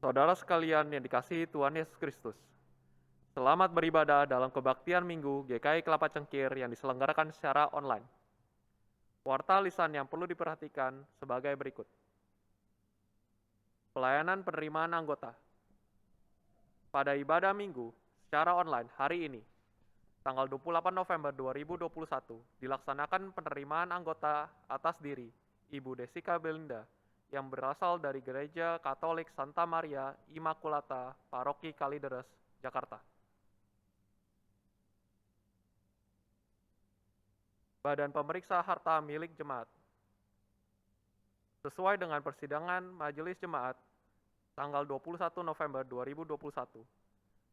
Saudara sekalian yang dikasihi Tuhan Yesus Kristus, selamat beribadah dalam kebaktian Minggu GKI Kelapa Cengkir yang diselenggarakan secara online. Warta lisan yang perlu diperhatikan sebagai berikut. Pelayanan penerimaan anggota. Pada ibadah Minggu secara online hari ini, tanggal 28 November 2021, dilaksanakan penerimaan anggota atas diri Ibu Desika Belinda yang berasal dari Gereja Katolik Santa Maria Immaculata, Paroki Kalideres, Jakarta. Badan Pemeriksa Harta milik Jemaat. Sesuai dengan persidangan Majelis Jemaat tanggal 21 November 2021,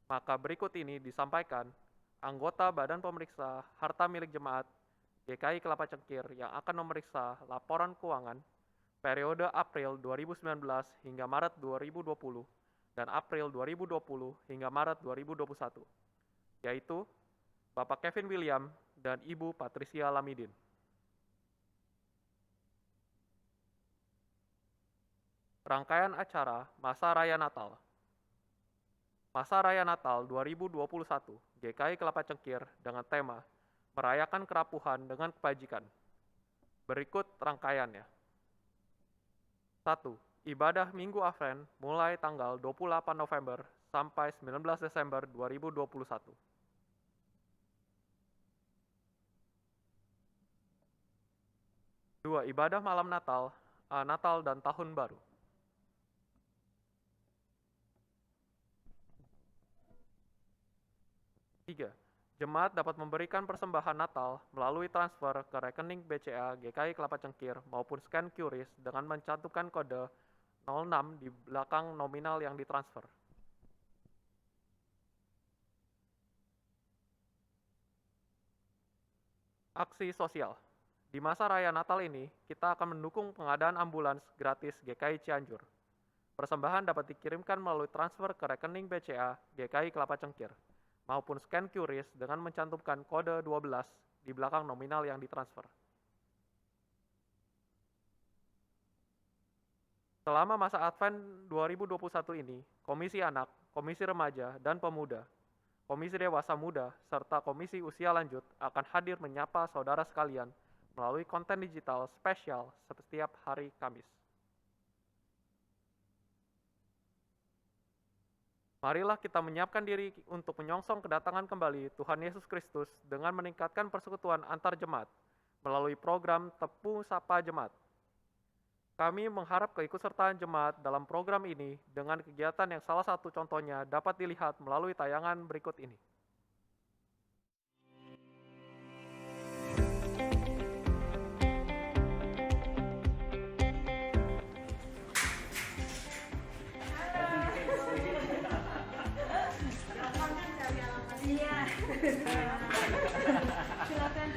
maka berikut ini disampaikan anggota Badan Pemeriksa Harta milik Jemaat GKI Kelapa Cengkir yang akan memeriksa laporan keuangan periode April 2019 hingga Maret 2020 dan April 2020 hingga Maret 2021, yaitu Bapak Kevin William dan Ibu Patricia Lamidin. Rangkaian acara Masa Raya Natal. Masa Raya Natal 2021 GKI Kelapa Cengkir dengan tema Merayakan Kerapuhan dengan Kebajikan. Berikut rangkaiannya. 1. Ibadah Minggu Advent mulai tanggal 28 November sampai 19 Desember 2021. 2. Ibadah Malam Natal, Natal dan Tahun Baru. 3. Jemaat dapat memberikan persembahan Natal melalui transfer ke rekening BCA GKI Kelapa Cengkir maupun scan QRIS dengan mencantumkan kode 06 di belakang nominal yang ditransfer. Aksi sosial. Di masa raya Natal ini, kita akan mendukung pengadaan ambulans gratis GKI Cianjur. Persembahan dapat dikirimkan melalui transfer ke rekening BCA GKI Kelapa Cengkir maupun scan QRIS dengan mencantumkan kode 12 di belakang nominal yang ditransfer. Selama masa Advent 2021 ini, Komisi Anak, Komisi Remaja dan Pemuda, Komisi Dewasa Muda, serta Komisi Usia Lanjut akan hadir menyapa saudara sekalian melalui konten digital spesial setiap hari Kamis. Marilah kita menyiapkan diri untuk menyongsong kedatangan kembali Tuhan Yesus Kristus dengan meningkatkan persekutuan antar jemaat melalui program Tepu Sapa Jemaat. Kami mengharap keikutsertaan jemaat dalam program ini dengan kegiatan yang salah satu contohnya dapat dilihat melalui tayangan berikut ini. Silakan.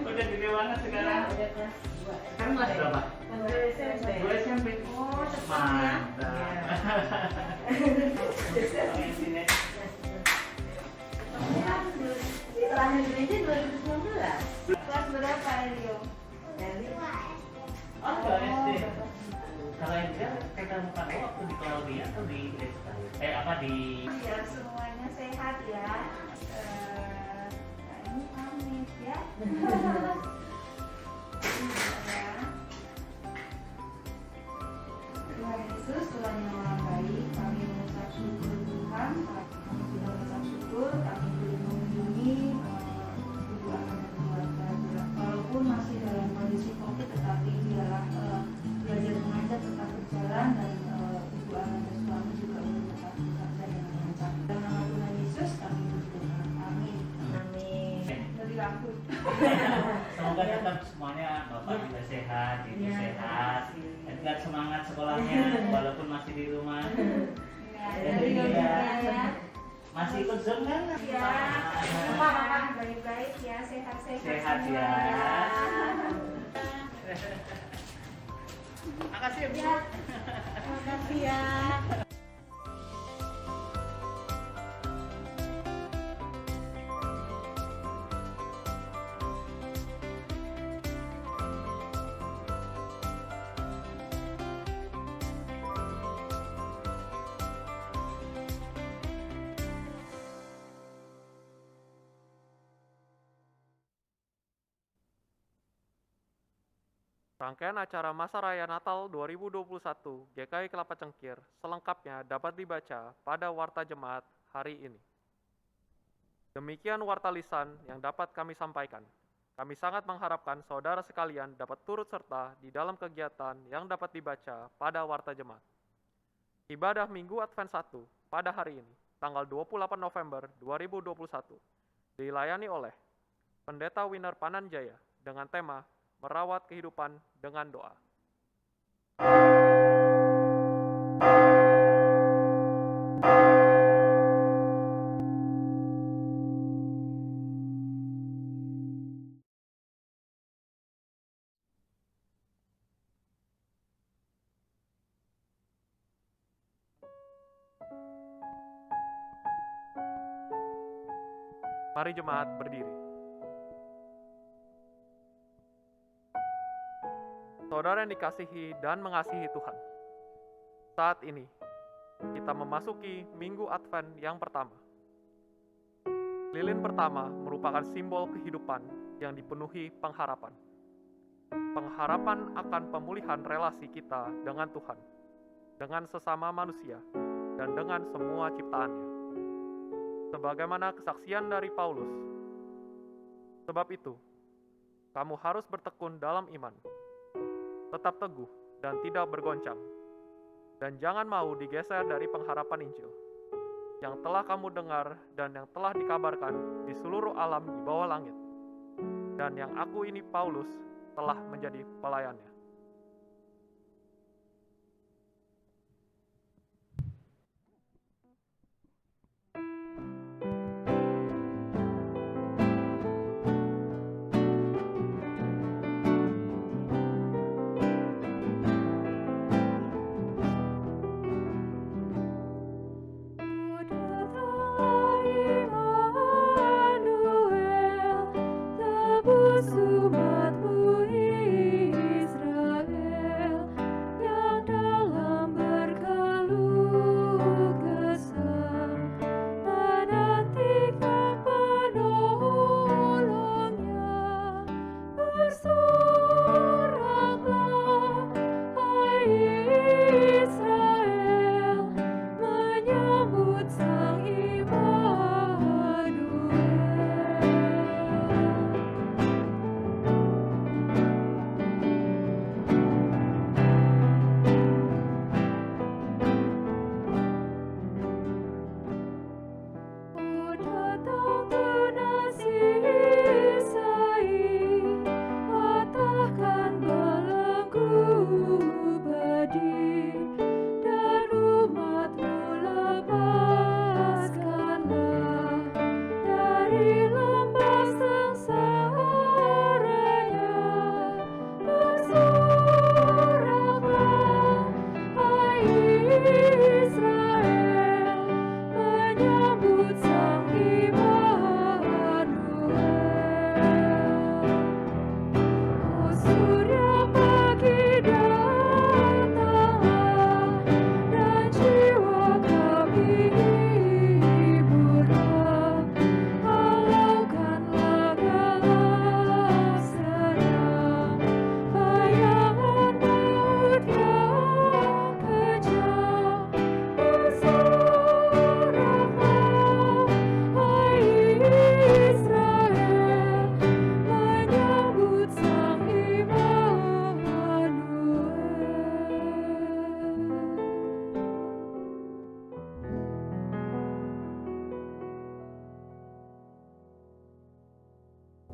Udah gede banget sekarang. Sekarang kelas berapa? 2 SMP. Oh, cepat ya. Terakhir gereja 2019. Kelas berapa, Elio? Oh, ke SD. Kalau yang dia pegang muka waktu di Claudia atau di Desta? Di... Biar semuanya sehat ya. Ini pamit ya. Tuhan Yesus, Tuhan yang Maha Baik, kami mengucap syukur Tuhan, kami sudah mengucap syukur, kami boleh mengunjungi ibu anak dan keluarga. Walaupun masih dalam kondisi COVID, tetapi biarlah belajar mengajar tetap berjalan dan ibu anak dan suami juga boleh tetap bekerja dengan lancar. Dalam nama Tuhan Yesus kami berdoa. Amin. Amin. Dari aku. Semoga tetap semuanya Bapak juga sehat, Ibu sehat, Edgar semangat sekolahnya walaupun masih di rumah. Dari ya. Masih ikut Zoom kan? Ya, Bapak baik-baik ya, sehat-sehat Sehat semua ya. Makasih ya, Bu. Terima kasih ya. Rangkaian acara Masa Raya Natal 2021 GKI Kelapa Cengkir selengkapnya dapat dibaca pada Warta Jemaat hari ini. Demikian warta lisan yang dapat kami sampaikan. Kami sangat mengharapkan saudara sekalian dapat turut serta di dalam kegiatan yang dapat dibaca pada Warta Jemaat. Ibadah Minggu Advent 1 pada hari ini, tanggal 28 November 2021, dilayani oleh Pendeta Winner Pananjaya dengan tema Merawat Kehidupan dengan Doa. Mari jemaat berdiri. Saudara yang dikasihi dan mengasihi Tuhan, saat ini kita memasuki Minggu Advent yang pertama. Lilin pertama merupakan simbol kehidupan yang dipenuhi pengharapan. Pengharapan akan pemulihan relasi kita dengan Tuhan, dengan sesama manusia, dan dengan semua ciptaannya. Sebagaimana kesaksian dari Paulus. Sebab itu, kamu harus bertekun dalam iman, tetap teguh dan tidak bergoncang, dan jangan mau digeser dari pengharapan Injil yang telah kamu dengar dan yang telah dikabarkan di seluruh alam di bawah langit, dan yang aku ini Paulus telah menjadi pelayannya.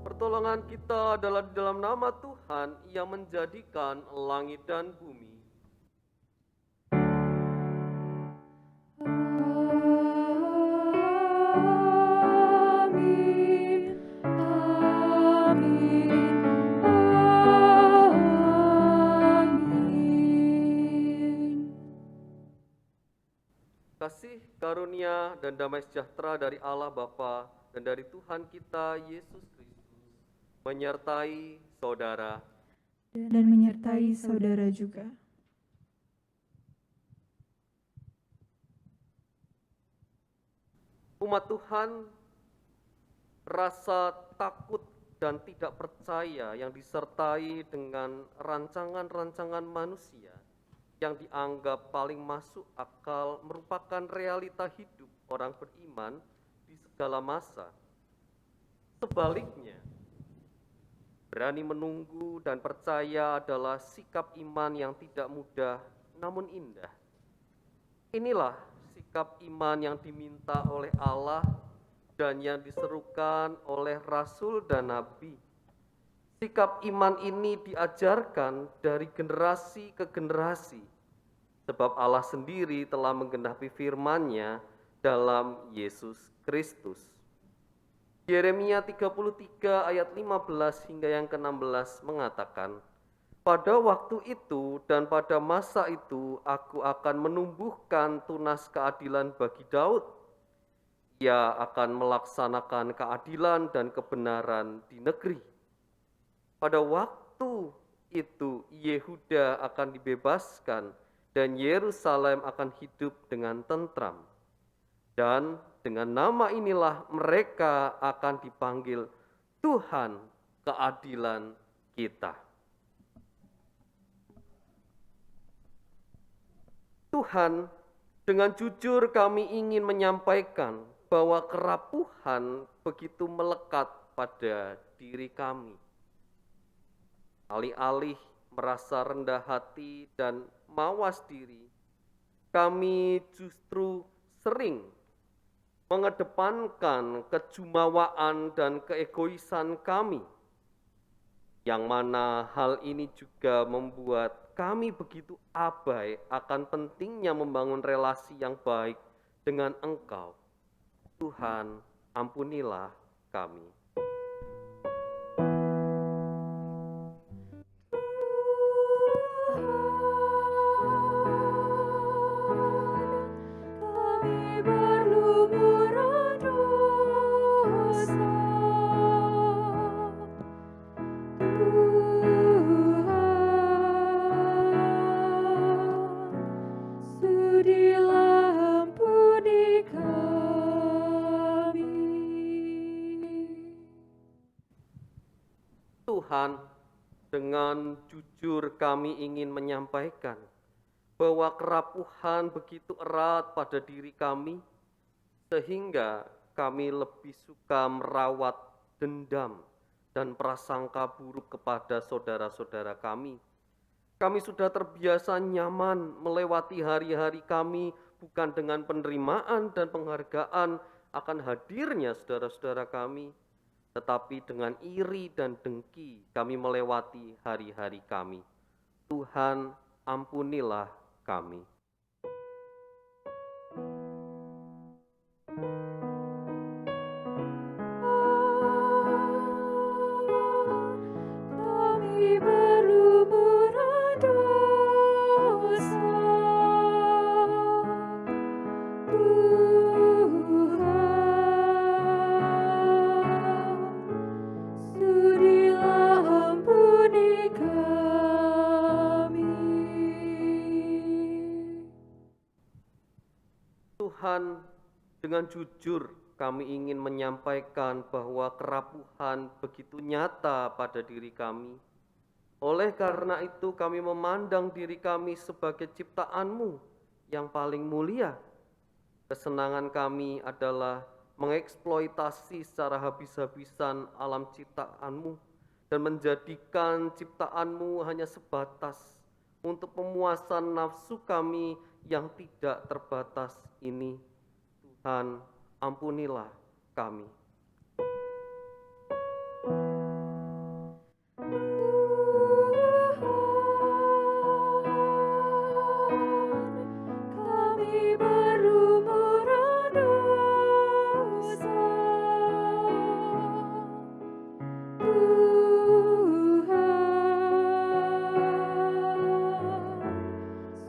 Pertolongan kita adalah di dalam nama Tuhan yang menjadikan langit dan bumi. Amin. Amin. Amin. Kasih karunia dan damai sejahtera dari Allah Bapa dan dari Tuhan kita Yesus Kristus menyertai saudara Dan menyertai saudara juga. umat Tuhan. Rasa takut dan tidak percaya yang disertai dengan rancangan-rancangan manusia yang dianggap paling masuk akal merupakan realita hidup orang beriman di segala masa. Sebaliknya, berani menunggu dan percaya adalah sikap iman yang tidak mudah namun indah. Inilah sikap iman yang diminta oleh Allah dan yang diserukan oleh Rasul dan Nabi. Sikap iman ini diajarkan dari generasi ke generasi, sebab Allah sendiri telah menggenapi firman-Nya dalam Yesus Kristus. Yeremia 33 ayat 15 hingga yang ke-16 mengatakan, pada waktu itu dan pada masa itu aku akan menumbuhkan tunas keadilan bagi Daud. Ia akan melaksanakan keadilan dan kebenaran di negeri. Pada waktu itu Yehuda akan dibebaskan dan Yerusalem akan hidup dengan tentram. Dan dengan nama inilah mereka akan dipanggil Tuhan keadilan kita. Tuhan, dengan jujur kami ingin menyampaikan bahwa kerapuhan begitu melekat pada diri kami. Alih-alih merasa rendah hati dan mawas diri, kami justru sering mengedepankan kejumawaan dan keegoisan kami, yang mana hal ini juga membuat kami begitu abai akan pentingnya membangun relasi yang baik dengan Engkau. Tuhan, ampunilah kami. Kami berlumuran dosa, Tuhan, sudilah ampuni kami. Tuhan, dengan jujur kami ingin menyampaikan bahwa kerapuhan begitu erat pada diri kami, sehingga kami lebih suka merawat dendam dan prasangka buruk kepada saudara-saudara kami. Kami sudah terbiasa nyaman melewati hari-hari kami bukan dengan penerimaan dan penghargaan akan hadirnya saudara-saudara kami, tetapi dengan iri dan dengki kami melewati hari-hari kami. Tuhan, ampunilah kami. Kami berlumuran dosa, Tuhan, sudilah ampuni kami. Tuhan, dengan jujur kami ingin menyampaikan bahwa kerapuhan begitu nyata pada diri kami. Oleh karena itu kami memandang diri kami sebagai ciptaan-Mu yang paling mulia. Kesenangan kami adalah mengeksploitasi secara habis-habisan alam ciptaan-Mu dan menjadikan ciptaan-Mu hanya sebatas untuk pemuasan nafsu kami yang tidak terbatas ini. Tuhan, ampunilah kami. Kami berlumuran dosa, Tuhan,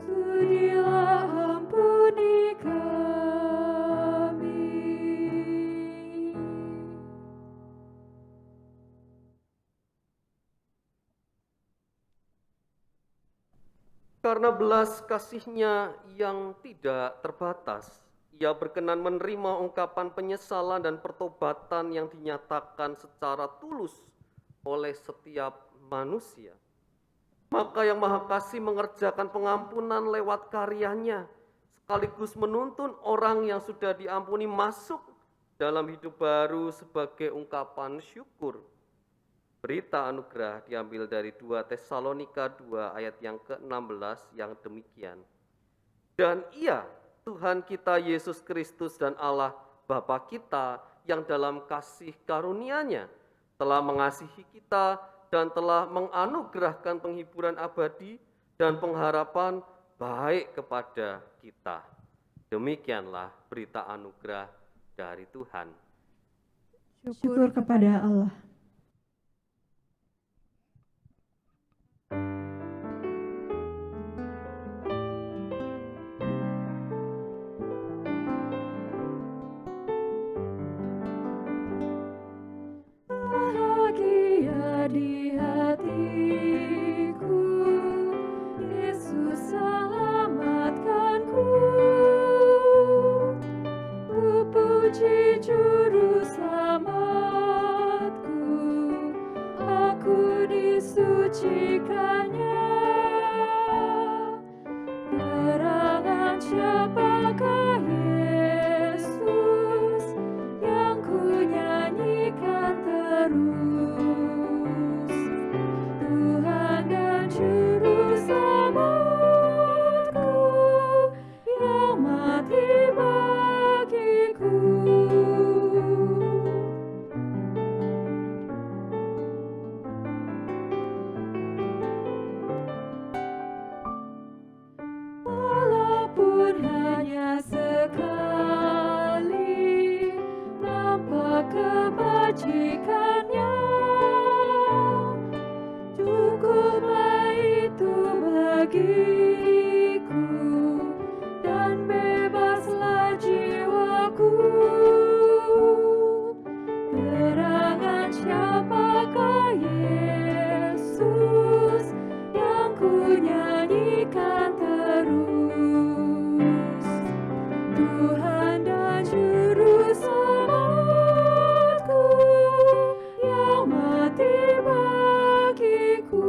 sudilah ampuni kami. Karena belas kasih-Nya yang tidak terbatas, Ia berkenan menerima ungkapan penyesalan dan pertobatan yang dinyatakan secara tulus oleh setiap manusia. Maka yang Maha Kasih mengerjakan pengampunan lewat karyanya, sekaligus menuntun orang yang sudah diampuni masuk dalam hidup baru sebagai ungkapan syukur. Berita anugerah diambil dari 2 Tesalonika 2 ayat yang ke-16 yang demikian. Dan ia, Tuhan kita Yesus Kristus dan Allah Bapa kita yang dalam kasih karunia-Nya telah mengasihi kita dan telah menganugerahkan penghiburan abadi dan pengharapan baik kepada kita. Demikianlah berita anugerah dari Tuhan. Syukur kepada Allah. Bahagia di hatiku, Yesus selamatkanku. Ku puji Juru Selamatku, aku disucikannya. Gerangan siapakah Yesus yang ku nyanyikan terus? Tuhan dan Juru Selamatku yang mati bagiku. Walaupun hanya sekali nampak kebajikannya, cukuplah itu bagiku, dan bebaslah jiwaku. Gerangan siapakah Yesus yang ku nyanyikan terus? Tuhan dan Juru Selamatku yang mati bagiku.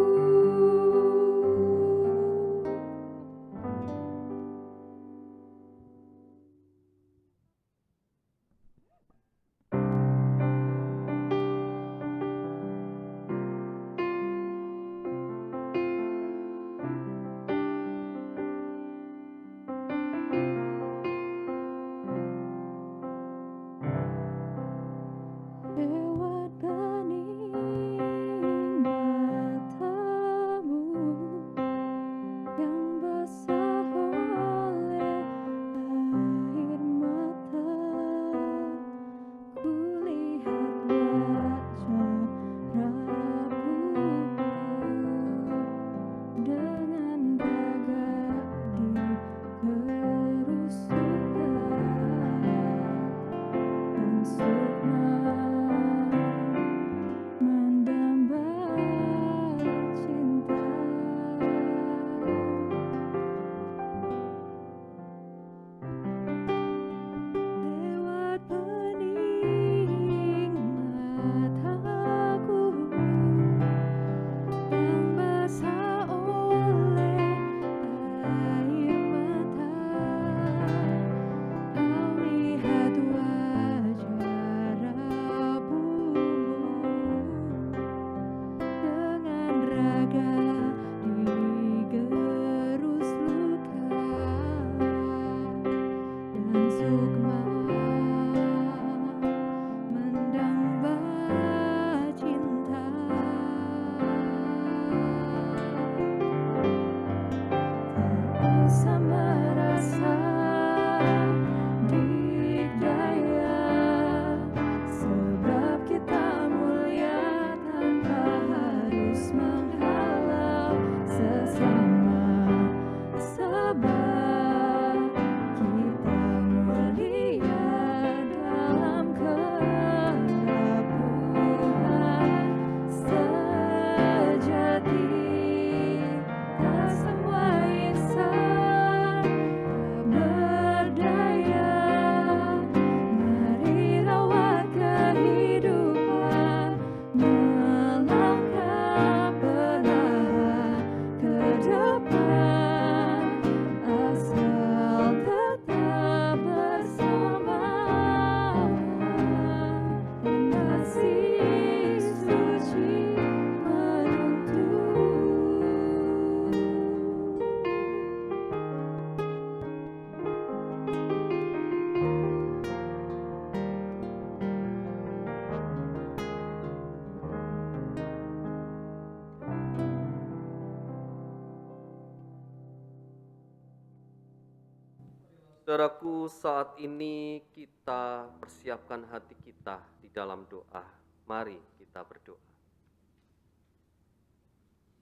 Saudaraku, saat ini kita persiapkan hati kita di dalam doa. Mari kita berdoa.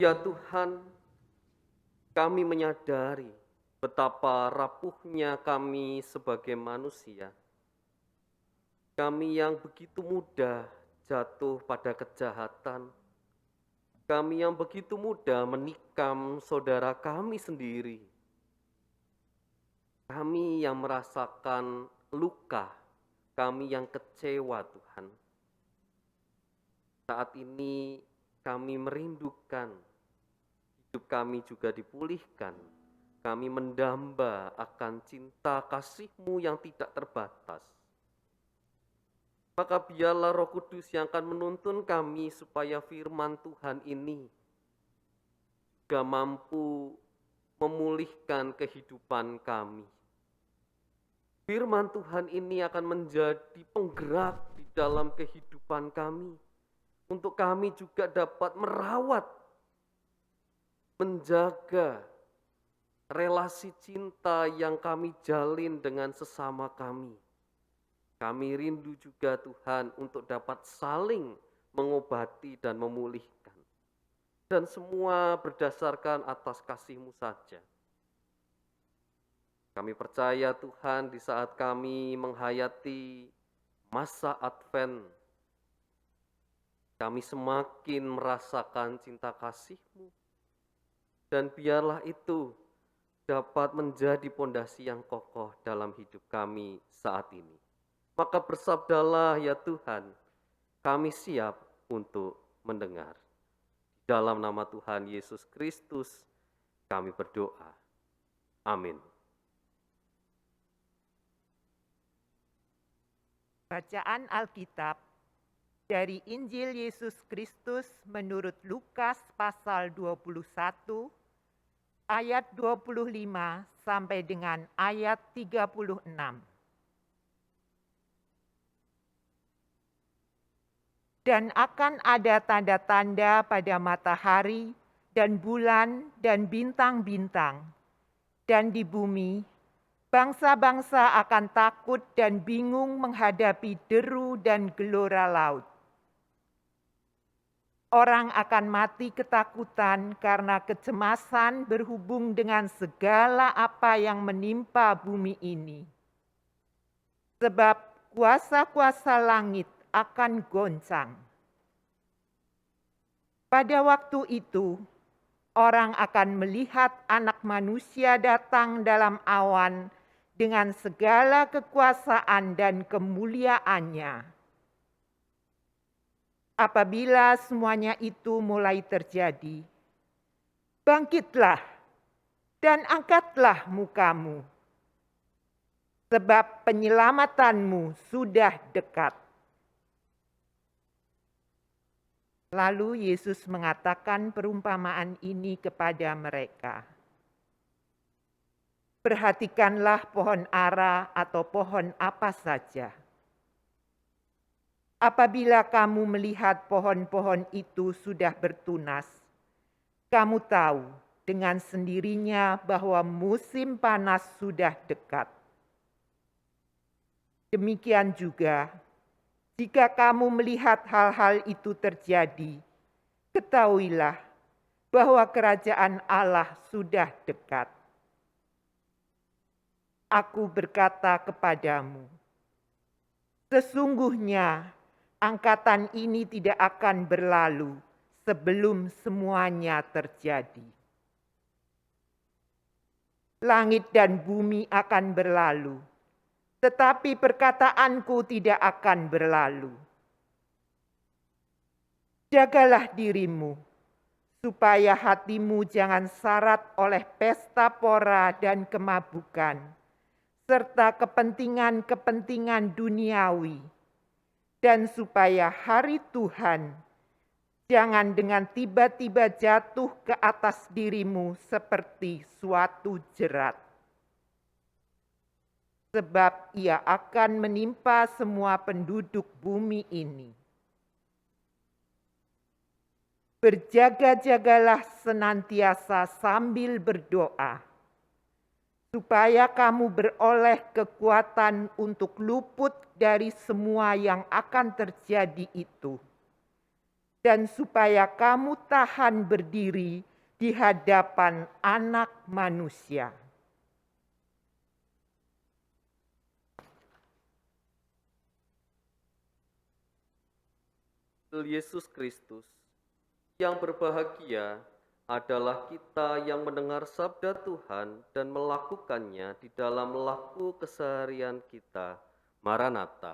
Ya Tuhan, kami menyadari betapa rapuhnya kami sebagai manusia. Kami yang begitu mudah jatuh pada kejahatan. Kami yang begitu mudah menikam saudara kami sendiri. Kami yang merasakan luka, kami yang kecewa Tuhan. Saat ini kami merindukan hidup kami juga dipulihkan. Kami mendamba akan cinta kasih-Mu yang tidak terbatas. Maka biarlah Roh Kudus yang akan menuntun kami supaya firman Tuhan ini juga mampu memulihkan kehidupan kami. Firman Tuhan ini akan menjadi penggerak di dalam kehidupan kami. Untuk kami juga dapat merawat, menjaga relasi cinta yang kami jalin dengan sesama kami. Kami rindu juga Tuhan untuk dapat saling mengobati dan memulihkan. Dan semua berdasarkan atas kasih-Mu saja. Kami percaya Tuhan di saat kami menghayati masa Advent, kami semakin merasakan cinta kasih-Mu. Dan biarlah itu dapat menjadi pondasi yang kokoh dalam hidup kami saat ini. Maka bersabdalah ya Tuhan, kami siap untuk mendengar. Dalam nama Tuhan Yesus Kristus kami berdoa. Amin. Bacaan Alkitab dari Injil Yesus Kristus menurut Lukas pasal 21 ayat 25 sampai dengan ayat 36. Dan akan ada tanda-tanda pada matahari dan bulan dan bintang-bintang, dan di bumi bangsa-bangsa akan takut dan bingung menghadapi deru dan gelora laut. Orang akan mati ketakutan karena kecemasan berhubung dengan segala apa yang menimpa bumi ini. Sebab kuasa-kuasa langit akan goncang. Pada waktu itu, orang akan melihat Anak Manusia datang dalam awan dengan segala kekuasaan dan kemuliaannya. Apabila semuanya itu mulai terjadi, bangkitlah dan angkatlah mukamu, sebab penyelamatanmu sudah dekat. Lalu Yesus mengatakan perumpamaan ini kepada mereka. Perhatikanlah pohon ara atau pohon apa saja. Apabila kamu melihat pohon-pohon itu sudah bertunas, kamu tahu dengan sendirinya bahwa musim panas sudah dekat. Demikian juga, jika kamu melihat hal-hal itu terjadi, ketahuilah bahwa kerajaan Allah sudah dekat. Aku berkata kepadamu, sesungguhnya angkatan ini tidak akan berlalu sebelum semuanya terjadi. Langit dan bumi akan berlalu, tetapi perkataanku tidak akan berlalu. Jagalah dirimu, supaya hatimu jangan syarat oleh pesta pora dan kemabukan, serta kepentingan-kepentingan duniawi, dan supaya hari Tuhan jangan dengan tiba-tiba jatuh ke atas dirimu seperti suatu jerat. Sebab ia akan menimpa semua penduduk bumi ini. Berjaga-jagalah senantiasa sambil berdoa, supaya kamu beroleh kekuatan untuk luput dari semua yang akan terjadi itu, dan supaya kamu tahan berdiri di hadapan Anak Manusia. Yesus Kristus, yang berbahagia adalah kita yang mendengar sabda Tuhan dan melakukannya di dalam laku keseharian kita. Maranatha.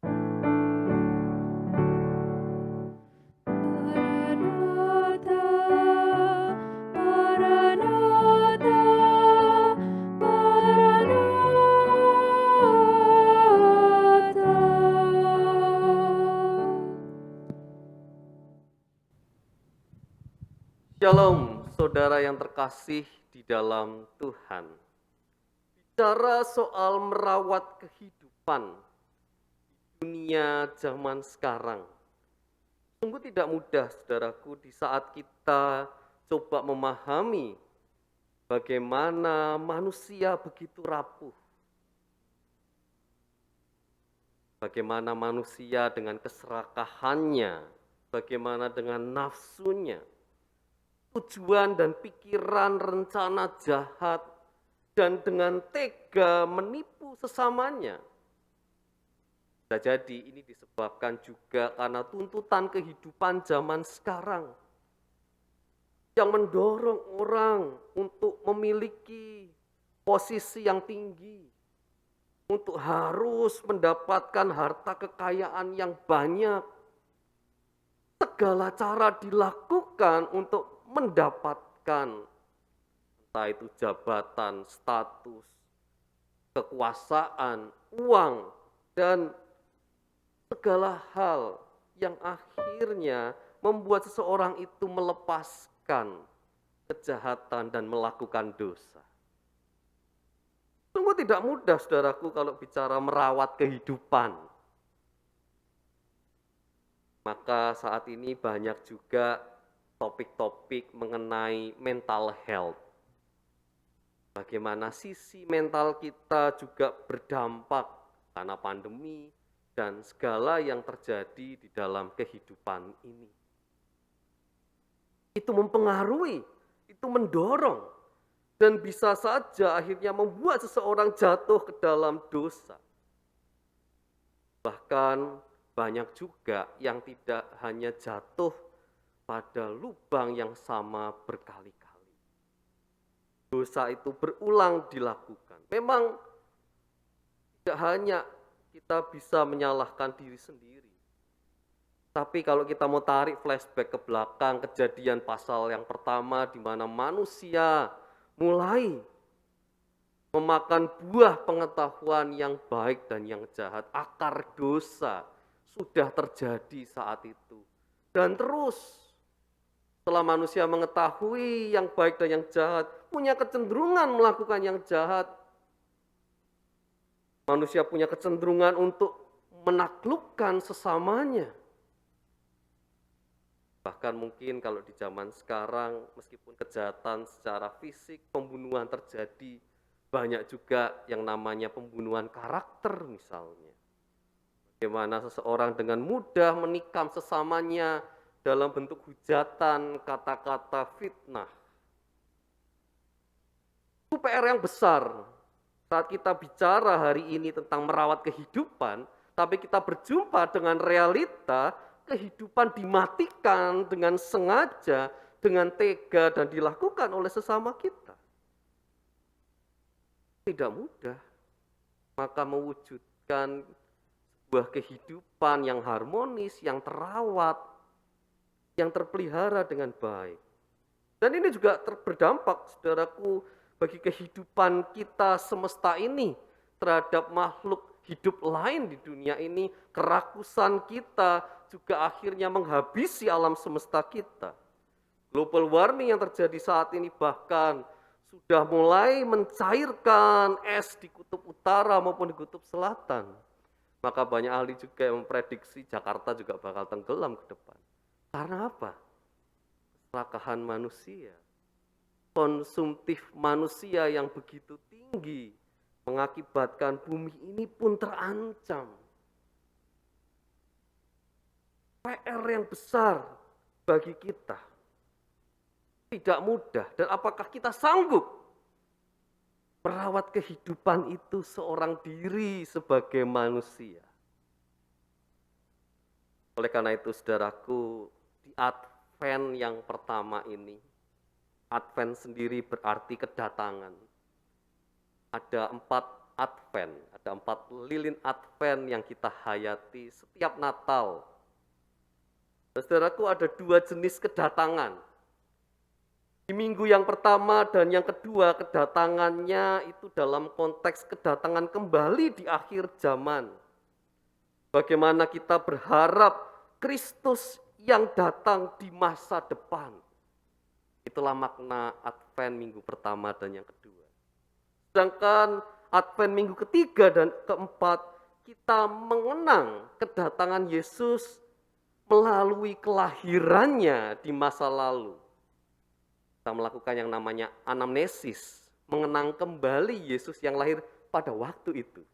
Maranatha, Maranatha, Maranatha. Shalom, saudara yang terkasih di dalam Tuhan. Bicara soal merawat kehidupan di dunia zaman sekarang, sungguh tidak mudah, saudaraku, di saat kita coba memahami bagaimana manusia begitu rapuh. Bagaimana manusia dengan keserakahannya, bagaimana dengan nafsunya, tujuan dan pikiran rencana jahat, dan dengan tega menipu sesamanya. Bisa jadi ini disebabkan juga karena tuntutan kehidupan zaman sekarang yang mendorong orang untuk memiliki posisi yang tinggi, untuk harus mendapatkan harta kekayaan yang banyak. Segala cara dilakukan untuk mendapatkan entah itu jabatan, status, kekuasaan, uang, dan segala hal yang akhirnya membuat seseorang itu melepaskan kejahatan dan melakukan dosa. Sungguh tidak mudah, saudaraku, kalau bicara merawat kehidupan. Maka saat ini banyak juga topik-topik mengenai mental health. Bagaimana sisi mental kita juga berdampak karena pandemi dan segala yang terjadi di dalam kehidupan ini. Itu mempengaruhi, itu mendorong, dan bisa saja akhirnya membuat seseorang jatuh ke dalam dosa. Bahkan banyak juga yang tidak hanya jatuh pada lubang yang sama berkali-kali. Dosa itu berulang dilakukan. Memang tidak hanya kita bisa menyalahkan diri sendiri. Tapi kalau kita mau tarik flashback ke belakang, kejadian pasal yang pertama di mana manusia mulai memakan buah pengetahuan yang baik dan yang jahat. Akar dosa sudah terjadi saat itu. Dan terus setelah manusia mengetahui yang baik dan yang jahat, punya kecenderungan melakukan yang jahat. Manusia punya kecenderungan untuk menaklukkan sesamanya. Bahkan mungkin kalau di zaman sekarang, meskipun kejahatan secara fisik, pembunuhan terjadi, banyak juga yang namanya pembunuhan karakter misalnya. Bagaimana seseorang dengan mudah menikam sesamanya dalam bentuk hujatan, kata-kata fitnah. Itu PR yang besar. Saat kita bicara hari ini tentang merawat kehidupan, tapi kita berjumpa dengan realita, kehidupan dimatikan dengan sengaja, dengan tega, dan dilakukan oleh sesama kita. Tidak mudah. Maka mewujudkan sebuah kehidupan yang harmonis, yang terawat, yang terpelihara dengan baik. Dan ini juga berdampak, saudaraku, bagi kehidupan kita semesta ini terhadap makhluk hidup lain di dunia ini. Kerakusan kita juga akhirnya menghabisi alam semesta kita. Global warming yang terjadi saat ini bahkan sudah mulai mencairkan es di kutub utara maupun di kutub selatan. Maka banyak ahli juga yang memprediksi Jakarta juga bakal tenggelam ke depan. Karena apa? Keserakahan manusia. konsumtif manusia yang begitu tinggi mengakibatkan bumi ini pun terancam. PR yang besar bagi kita. Tidak mudah. Dan apakah kita sanggup merawat kehidupan itu seorang diri sebagai manusia? Oleh karena itu, saudaraku, di Advent yang pertama ini, Advent sendiri berarti kedatangan. Ada 4 Advent, ada 4 lilin Advent yang kita hayati setiap Natal. Saudaraku, ada 2 jenis kedatangan. Di minggu yang pertama dan yang kedua, kedatangannya itu dalam konteks kedatangan kembali di akhir zaman. Bagaimana kita berharap Kristus yang datang di masa depan. Itulah makna Advent minggu pertama dan yang kedua. Sedangkan Advent minggu ketiga dan keempat, kita mengenang kedatangan Yesus melalui kelahirannya di masa lalu. Kita melakukan yang namanya anamnesis, mengenang kembali Yesus yang lahir pada waktu itu.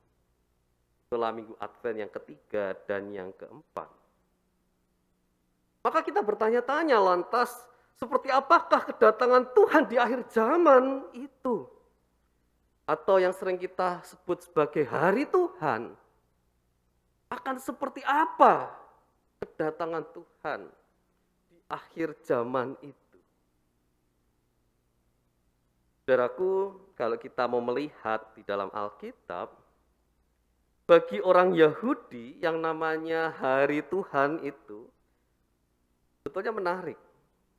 Itulah minggu Advent yang ketiga dan yang keempat. Maka kita bertanya-tanya lantas, seperti apakah kedatangan Tuhan di akhir zaman itu? Atau yang sering kita sebut sebagai hari Tuhan. Akan seperti apa kedatangan Tuhan di akhir zaman itu? Saudaraku, kalau kita mau melihat di dalam Alkitab, bagi orang Yahudi yang namanya hari Tuhan itu sebetulnya menarik.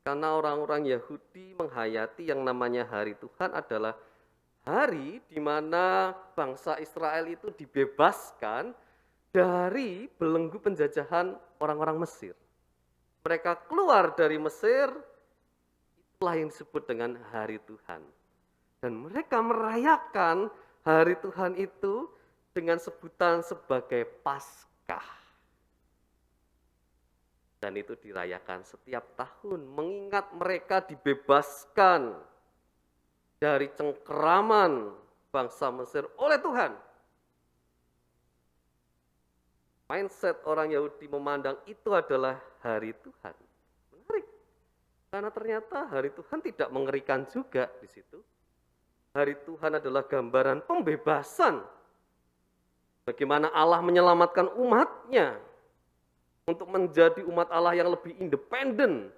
Karena orang-orang Yahudi menghayati yang namanya hari Tuhan adalah hari di mana bangsa Israel itu dibebaskan dari belenggu penjajahan orang-orang Mesir. Mereka keluar dari Mesir, itulah yang disebut dengan hari Tuhan. Dan mereka merayakan hari Tuhan itu dengan sebutan sebagai Paskah. Dan itu dirayakan setiap tahun, mengingat mereka dibebaskan dari cengkeraman bangsa Mesir oleh Tuhan. Mindset orang Yahudi memandang itu adalah hari Tuhan. Menarik. Karena ternyata hari Tuhan tidak mengerikan juga di situ. Hari Tuhan adalah gambaran pembebasan. Bagaimana Allah menyelamatkan umatnya untuk menjadi umat Allah yang lebih independen.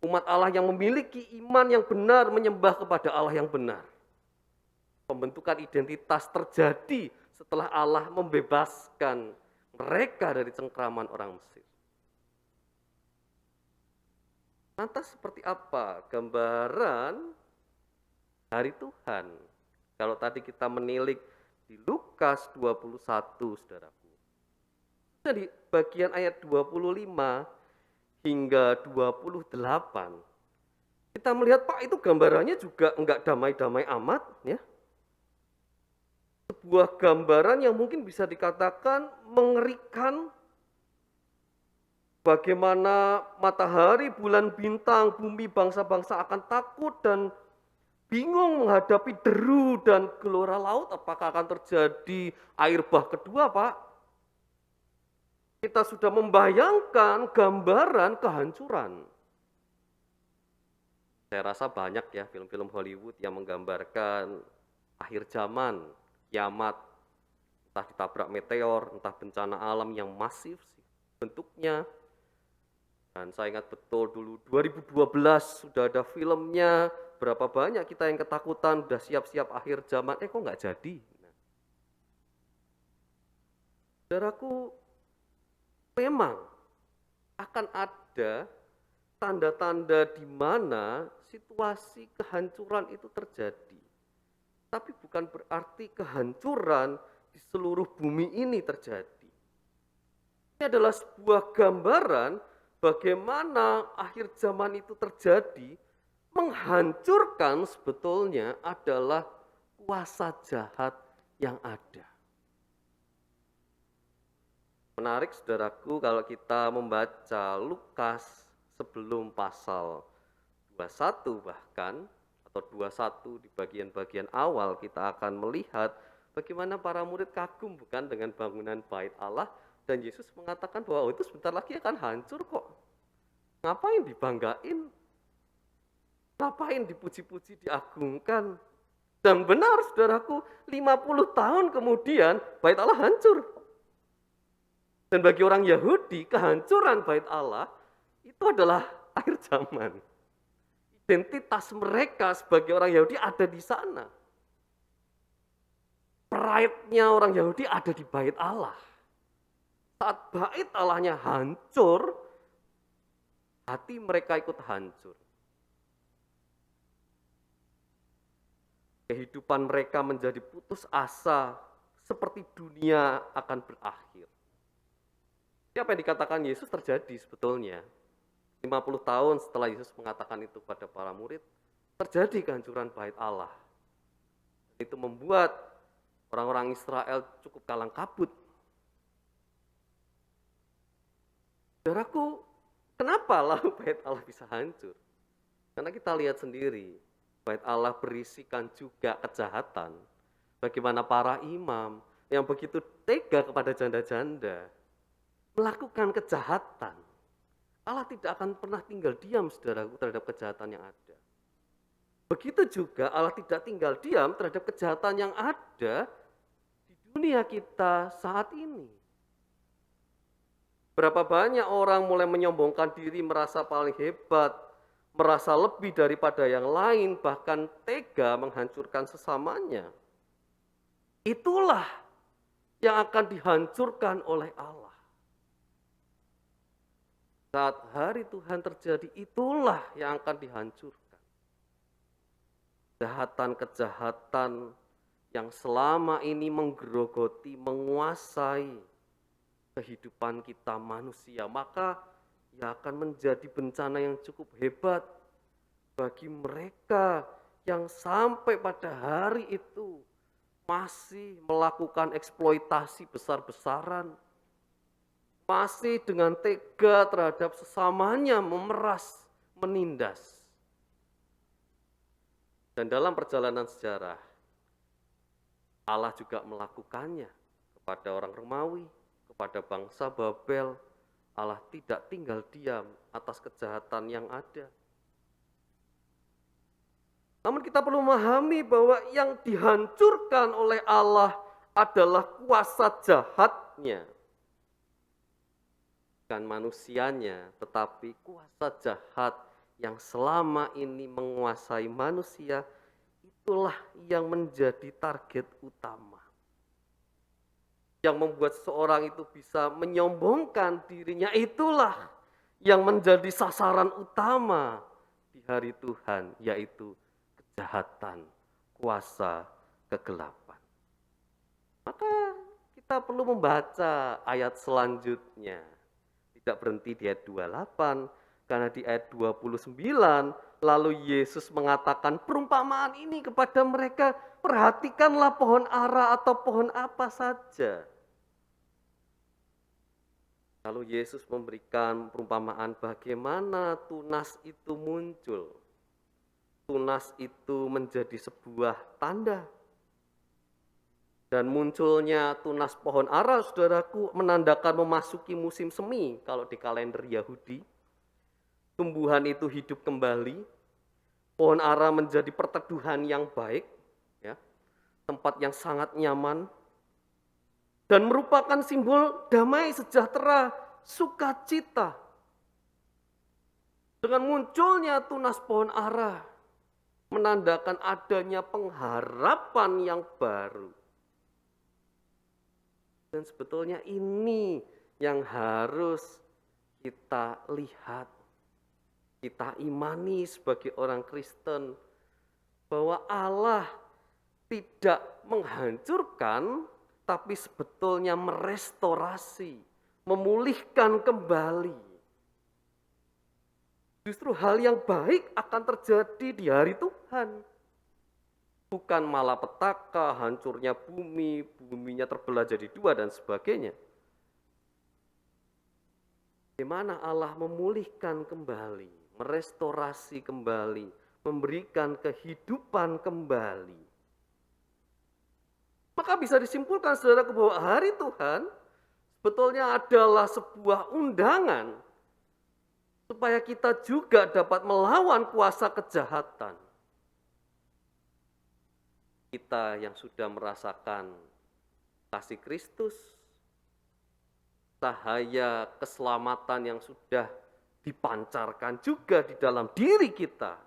Umat Allah yang memiliki iman yang benar, menyembah kepada Allah yang benar. Pembentukan identitas terjadi setelah Allah membebaskan mereka dari cengkraman orang Mesir. Lantas seperti apa gambaran hari Tuhan? Kalau tadi kita menilik di Lukas 21, saudaraku. Jadi bagian ayat 25 hingga 28, kita melihat Pak itu gambarannya juga enggak damai-damai amat, ya. Sebuah gambaran yang mungkin bisa dikatakan mengerikan. Bagaimana matahari, bulan, bintang, bumi, bangsa-bangsa akan takut dan bingung menghadapi deru dan gelora laut. Apakah akan terjadi air bah kedua, Pak? Kita sudah membayangkan gambaran kehancuran. Saya rasa banyak ya film-film Hollywood yang menggambarkan akhir zaman, kiamat, entah ditabrak meteor, entah bencana alam yang masif bentuknya. Dan saya ingat betul dulu 2012 sudah ada filmnya, berapa banyak kita yang ketakutan, udah siap-siap akhir zaman, kok nggak jadi. Saudaraku, memang akan ada tanda-tanda di mana situasi kehancuran itu terjadi. Tapi bukan berarti kehancuran di seluruh bumi ini terjadi. Ini adalah sebuah gambaran bagaimana akhir zaman itu terjadi, menghancurkan sebetulnya adalah kuasa jahat yang ada. Menarik saudaraku kalau kita membaca Lukas sebelum pasal 21 bahkan, atau 21 di bagian-bagian awal kita akan melihat bagaimana para murid kagum bukan dengan bangunan bait Allah, dan Yesus mengatakan bahwa itu sebentar lagi akan hancur kok. Ngapain dibanggain? Ngapain dipuji-puji, diagungkan? Dan benar saudaraku, 50 tahun kemudian bait Allah hancur. Dan bagi orang Yahudi, kehancuran bait Allah itu adalah akhir zaman. Identitas mereka sebagai orang Yahudi ada di sana. Pride-nya orang Yahudi ada di bait Allah. Saat bait Allahnya hancur, hati mereka ikut hancur. Kehidupan mereka menjadi putus asa, seperti dunia akan berakhir. Apa yang dikatakan Yesus terjadi sebetulnya. 50 tahun setelah Yesus mengatakan itu pada para murid, terjadi kehancuran bait Allah. Itu membuat orang-orang Israel cukup kalang kabut. Saudaraku, kenapa lalu bait Allah bisa hancur? Karena kita lihat sendiri, bait Allah berisikan juga kejahatan. Bagaimana para imam yang begitu tega kepada janda-janda melakukan kejahatan. Allah tidak akan pernah tinggal diam, saudaraku, terhadap kejahatan yang ada. Begitu juga Allah tidak tinggal diam terhadap kejahatan yang ada di dunia kita saat ini. Berapa banyak orang mulai menyombongkan diri, merasa paling hebat, merasa lebih daripada yang lain, bahkan tega menghancurkan sesamanya. Itulah yang akan dihancurkan oleh Allah. Saat hari Tuhan terjadi, itulah yang akan dihancurkan. Kejahatan-kejahatan yang selama ini menggerogoti, menguasai kehidupan kita manusia, maka ia akan menjadi bencana yang cukup hebat bagi mereka yang sampai pada hari itu masih melakukan eksploitasi besar-besaran, masih dengan tega terhadap sesamanya memeras, menindas. Dan dalam perjalanan sejarah, Allah juga melakukannya kepada orang Romawi, kepada bangsa Babel. Allah tidak tinggal diam atas kejahatan yang ada. Namun kita perlu memahami bahwa yang dihancurkan oleh Allah adalah kuasa jahatnya. Bukan manusianya, tetapi kuasa jahat yang selama ini menguasai manusia, itulah yang menjadi target utama. Yang membuat seseorang itu bisa menyombongkan dirinya, itulah yang menjadi sasaran utama di hari Tuhan, yaitu kejahatan, kuasa, kegelapan. Maka kita perlu membaca ayat selanjutnya. Tidak berhenti di ayat 28, karena di ayat 29, lalu Yesus mengatakan perumpamaan ini kepada mereka, perhatikanlah pohon ara atau pohon apa saja. Lalu Yesus memberikan perumpamaan bagaimana tunas itu muncul. Tunas itu menjadi sebuah tanda. Dan munculnya tunas pohon ara, saudaraku, menandakan memasuki musim semi kalau di kalender Yahudi. Tumbuhan itu hidup kembali. Pohon ara menjadi perteduhan yang baik, ya, tempat yang sangat nyaman, dan merupakan simbol damai, sejahtera, sukacita. Dengan munculnya tunas pohon ara, menandakan adanya pengharapan yang baru. Dan sebetulnya ini yang harus kita lihat, kita imani sebagai orang Kristen, bahwa Allah tidak menghancurkan, tapi sebetulnya merestorasi, memulihkan kembali. Justru hal yang baik akan terjadi di hari Tuhan. Bukan malapetaka, hancurnya bumi, buminya terbelah jadi dua dan sebagainya. Bagaimana Allah memulihkan kembali, merestorasi kembali, memberikan kehidupan kembali. Maka bisa disimpulkan saudaraku bahwa hari Tuhan sebetulnya adalah sebuah undangan supaya kita juga dapat melawan kuasa kejahatan. Kita yang sudah merasakan kasih Kristus, cahaya keselamatan yang sudah dipancarkan juga di dalam diri kita.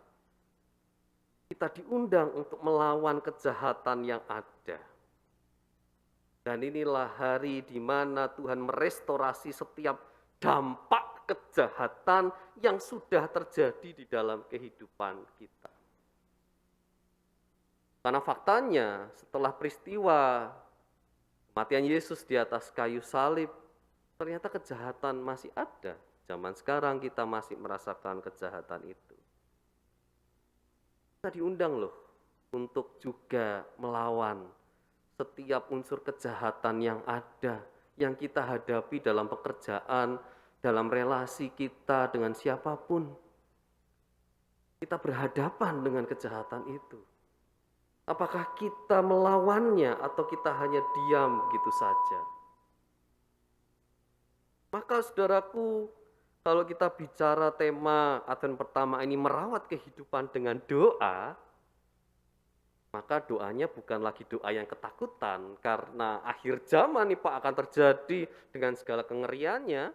Kita diundang untuk melawan kejahatan yang ada. Dan inilah hari di mana Tuhan merestorasi setiap dampak kejahatan yang sudah terjadi di dalam kehidupan kita. Karena faktanya setelah peristiwa kematian Yesus di atas kayu salib, ternyata kejahatan masih ada. Zaman sekarang kita masih merasakan kejahatan itu. Kita diundang loh untuk juga melawan setiap unsur kejahatan yang ada, yang kita hadapi dalam pekerjaan, dalam relasi kita dengan siapapun. Kita berhadapan dengan kejahatan itu. Apakah kita melawannya atau kita hanya diam begitu saja? Maka saudaraku, kalau kita bicara tema Advent pertama ini merawat kehidupan dengan doa, maka doanya bukan lagi doa yang ketakutan karena akhir zaman nih Pak akan terjadi dengan segala kengeriannya.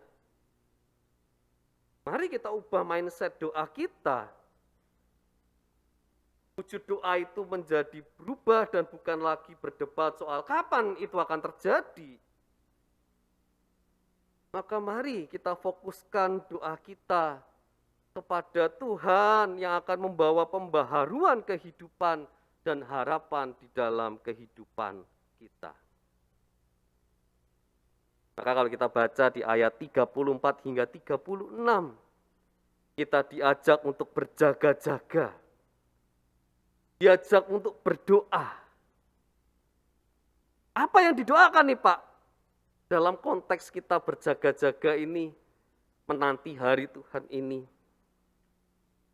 Mari kita ubah mindset doa kita. Wujud doa itu menjadi berubah dan bukan lagi berdebat soal kapan itu akan terjadi. Maka mari kita fokuskan doa kita kepada Tuhan yang akan membawa pembaharuan kehidupan dan harapan di dalam kehidupan kita. Maka kalau kita baca di ayat 34 hingga 36, kita diajak untuk berjaga-jaga. Diajak untuk berdoa. Apa yang didoakan nih Pak? Dalam konteks kita berjaga-jaga ini, menanti hari Tuhan ini.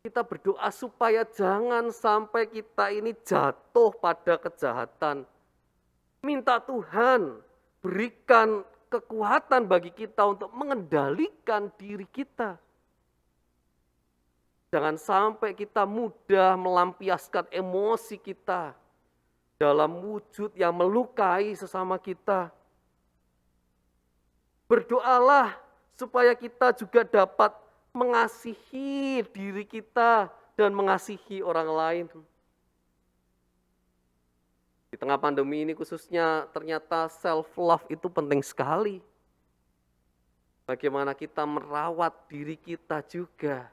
Kita berdoa supaya jangan sampai kita ini jatuh pada kejahatan. Minta Tuhan berikan kekuatan bagi kita untuk mengendalikan diri kita. Jangan sampai kita mudah melampiaskan emosi kita dalam wujud yang melukai sesama kita. Berdoalah supaya kita juga dapat mengasihi diri kita dan mengasihi orang lain. Di tengah pandemi ini khususnya ternyata self-love itu penting sekali. Bagaimana kita merawat diri kita juga.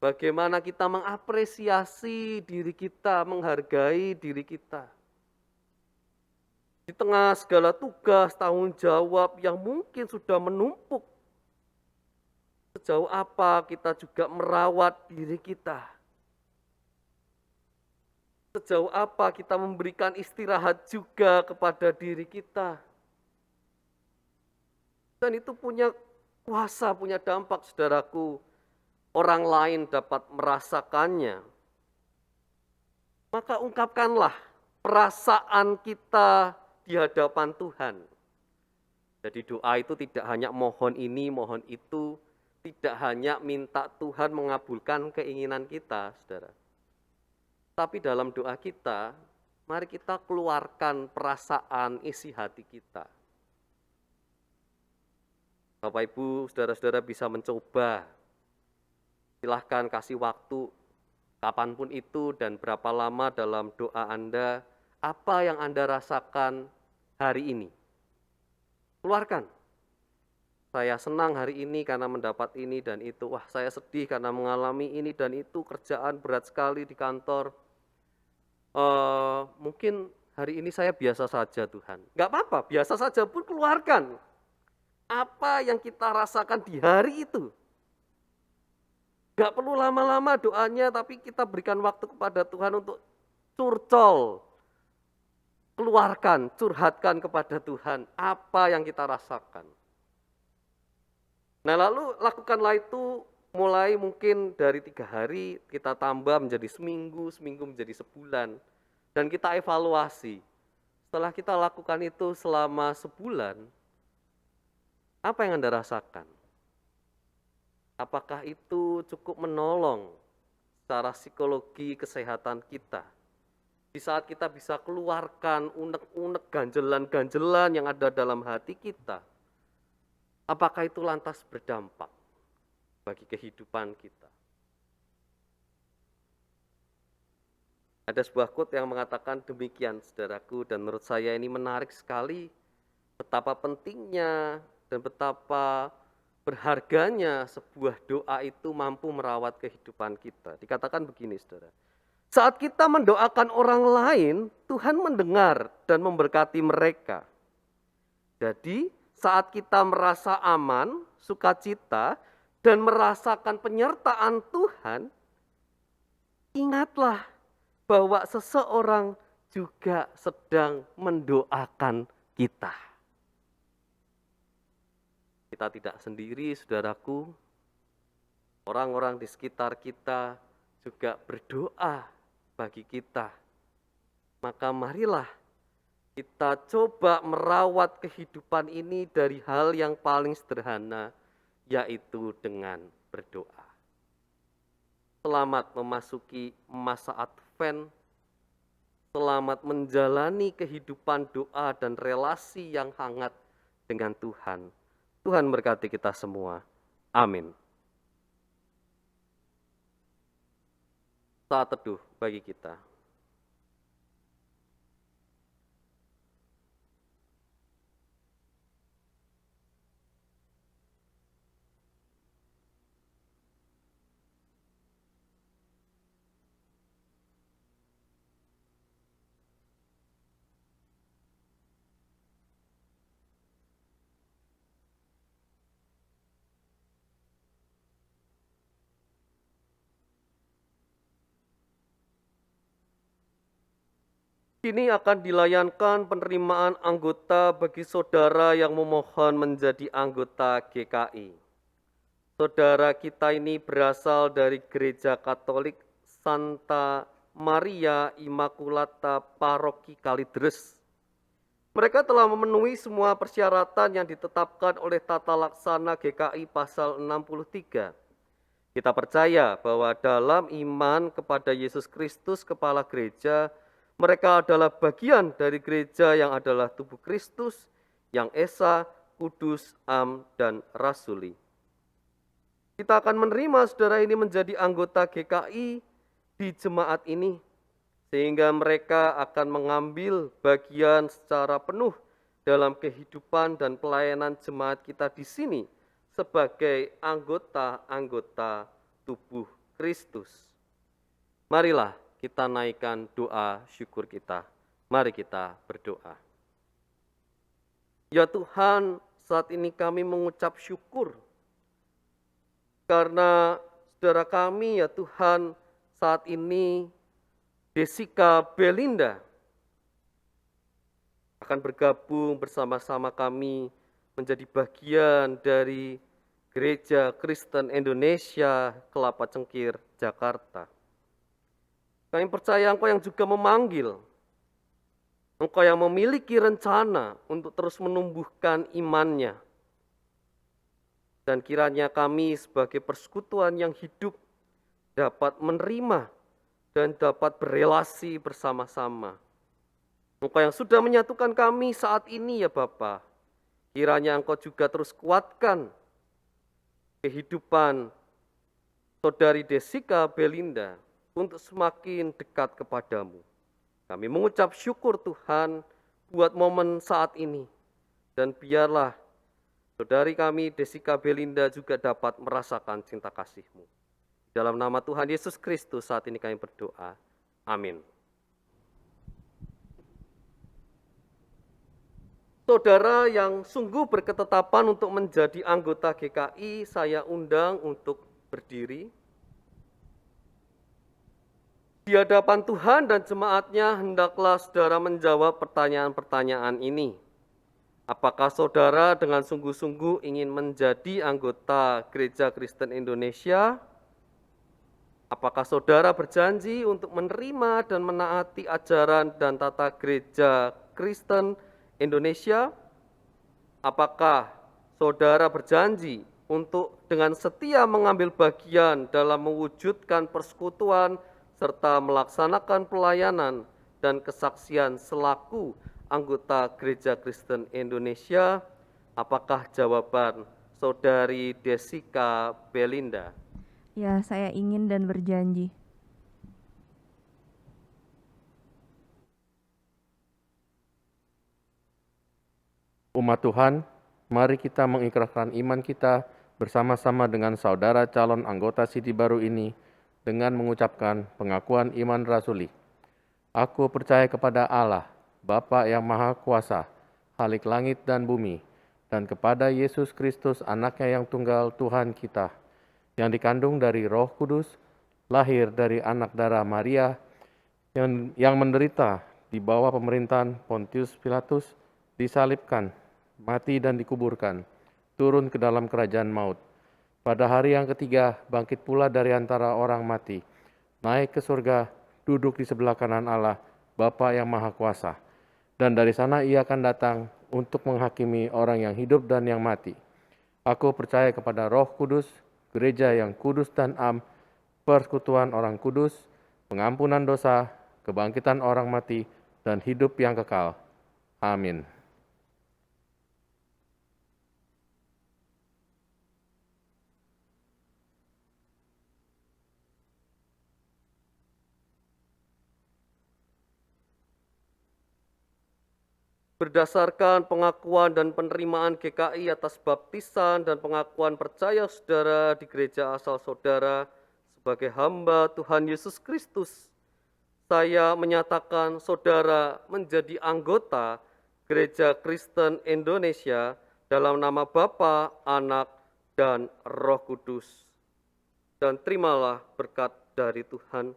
Bagaimana kita mengapresiasi diri kita, menghargai diri kita. Di tengah segala tugas, tanggung jawab yang mungkin sudah menumpuk, sejauh apa kita juga merawat diri kita? Sejauh apa kita memberikan istirahat juga kepada diri kita? Dan itu punya kuasa, punya dampak, saudaraku. Orang lain dapat merasakannya. Maka ungkapkanlah perasaan kita di hadapan Tuhan. Jadi doa itu tidak hanya mohon ini, mohon itu, tidak hanya minta Tuhan mengabulkan keinginan kita, saudara. Tapi dalam doa kita, mari kita keluarkan perasaan isi hati kita. Bapak Ibu, saudara-saudara bisa mencoba. Silahkan kasih waktu kapanpun itu dan berapa lama dalam doa Anda, apa yang Anda rasakan hari ini. Keluarkan. Saya senang hari ini karena mendapat ini dan itu. Wah, saya sedih karena mengalami ini dan itu. Kerjaan berat sekali di kantor. Mungkin hari ini saya biasa saja Tuhan. Gak apa-apa, biasa saja pun keluarkan. Apa yang kita rasakan di hari itu. Gak perlu lama-lama doanya, tapi kita berikan waktu kepada Tuhan untuk curcol. Keluarkan, curhatkan kepada Tuhan apa yang kita rasakan. Nah lalu lakukanlah itu mulai mungkin dari 3 hari kita tambah menjadi seminggu, seminggu menjadi sebulan, dan kita evaluasi. Setelah kita lakukan itu selama sebulan, apa yang Anda rasakan? Apakah itu cukup menolong secara psikologi kesehatan kita? Di saat kita bisa keluarkan unek-unek ganjelan-ganjelan yang ada dalam hati kita, apakah itu lantas berdampak bagi kehidupan kita? Ada sebuah quote yang mengatakan demikian, saudaraku, dan menurut saya ini menarik sekali betapa pentingnya dan betapa berharganya sebuah doa itu mampu merawat kehidupan kita. Dikatakan begini, saudara. Saat kita mendoakan orang lain, Tuhan mendengar dan memberkati mereka. Jadi, saat kita merasa aman, sukacita, dan merasakan penyertaan Tuhan, ingatlah bahwa seseorang juga sedang mendoakan kita. Kita tidak sendiri, saudaraku. Orang-orang di sekitar kita juga berdoa bagi kita. Maka marilah kita coba merawat kehidupan ini dari hal yang paling sederhana, yaitu dengan berdoa. Selamat memasuki masa Advent, selamat menjalani kehidupan doa dan relasi yang hangat dengan Tuhan. Tuhan berkati kita semua. Amin. Saat teduh bagi kita. Kini akan dilayankan penerimaan anggota bagi saudara yang memohon menjadi anggota GKI. Saudara kita ini berasal dari Gereja Katolik Santa Maria Immaculata Paroki Kalideres. Mereka telah memenuhi semua persyaratan yang ditetapkan oleh Tata Laksana GKI pasal 63. Kita percaya bahwa dalam iman kepada Yesus Kristus, Kepala Gereja, mereka adalah bagian dari gereja yang adalah tubuh Kristus, yang esa, kudus, am, dan rasuli. Kita akan menerima saudara ini menjadi anggota GKI di jemaat ini, sehingga mereka akan mengambil bagian secara penuh dalam kehidupan dan pelayanan jemaat kita di sini sebagai anggota-anggota tubuh Kristus. Marilah kita naikkan doa syukur kita. Mari kita berdoa. Ya Tuhan, saat ini kami mengucap syukur karena saudara kami, ya Tuhan, saat ini Jessica Belinda akan bergabung bersama-sama kami menjadi bagian dari Gereja Kristen Indonesia Kelapa Cengkir, Jakarta. Kami percaya Engkau yang juga memanggil, Engkau yang memiliki rencana untuk terus menumbuhkan imannya. Dan kiranya kami sebagai persekutuan yang hidup dapat menerima dan dapat berelasi bersama-sama. Engkau yang sudah menyatukan kami saat ini ya Bapa, kiranya Engkau juga terus kuatkan kehidupan saudari Jessica Belinda untuk semakin dekat kepadamu. Kami mengucap syukur Tuhan buat momen saat ini. Dan biarlah saudari kami Jessica Belinda juga dapat merasakan cinta kasih-Mu. Dalam nama Tuhan Yesus Kristus saat ini kami berdoa. Amin. Saudara yang sungguh berketetapan untuk menjadi anggota GKI, saya undang untuk berdiri. Di hadapan Tuhan dan jemaatnya, hendaklah saudara menjawab pertanyaan-pertanyaan ini. Apakah saudara dengan sungguh-sungguh ingin menjadi anggota Gereja Kristen Indonesia? Apakah saudara berjanji untuk menerima dan menaati ajaran dan tata Gereja Kristen Indonesia? Apakah saudara berjanji untuk dengan setia mengambil bagian dalam mewujudkan persekutuan serta melaksanakan pelayanan dan kesaksian selaku anggota Gereja Kristen Indonesia? Apakah jawaban Saudari Desika Belinda? Ya, saya ingin dan berjanji. Umat Tuhan, mari kita mengikrarkan iman kita bersama-sama dengan saudara calon anggota Sidi baru ini dengan mengucapkan pengakuan iman rasuli. Aku percaya kepada Allah, Bapa yang Maha Kuasa, Khalik langit dan bumi, dan kepada Yesus Kristus, Anaknya yang tunggal Tuhan kita, yang dikandung dari Roh Kudus, lahir dari anak darah Maria, yang menderita di bawah pemerintahan Pontius Pilatus, disalibkan, mati dan dikuburkan, turun ke dalam kerajaan maut. Pada hari yang ketiga, bangkit pula dari antara orang mati, naik ke surga, duduk di sebelah kanan Allah, Bapa yang Maha Kuasa. Dan dari sana ia akan datang untuk menghakimi orang yang hidup dan yang mati. Aku percaya kepada Roh Kudus, gereja yang kudus dan am, persekutuan orang kudus, pengampunan dosa, kebangkitan orang mati, dan hidup yang kekal. Amin. Berdasarkan pengakuan dan penerimaan GKI atas baptisan dan pengakuan percaya saudara di gereja asal saudara sebagai hamba Tuhan Yesus Kristus, saya menyatakan saudara menjadi anggota Gereja Kristen Indonesia dalam nama Bapa, Anak, dan Roh Kudus. Dan terimalah berkat dari Tuhan.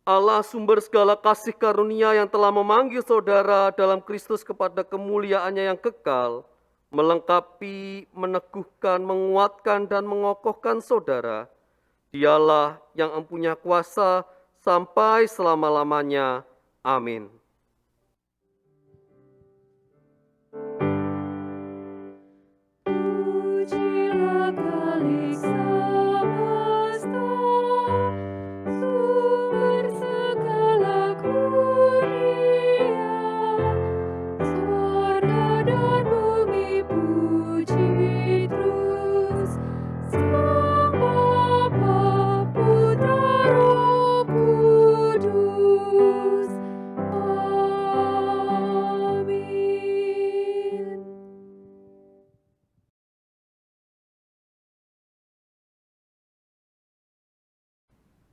Allah sumber segala kasih karunia yang telah memanggil saudara dalam Kristus kepada kemuliaannya yang kekal, melengkapi, meneguhkan, menguatkan, dan mengokohkan saudara. Dialah yang mempunyai kuasa sampai selama-lamanya. Amin. Pujilah Khalik semesta, sumber segala kurnia, sorga dan bumi puji terus, Sang Bapa, Putra, Roh Kudus. Amin.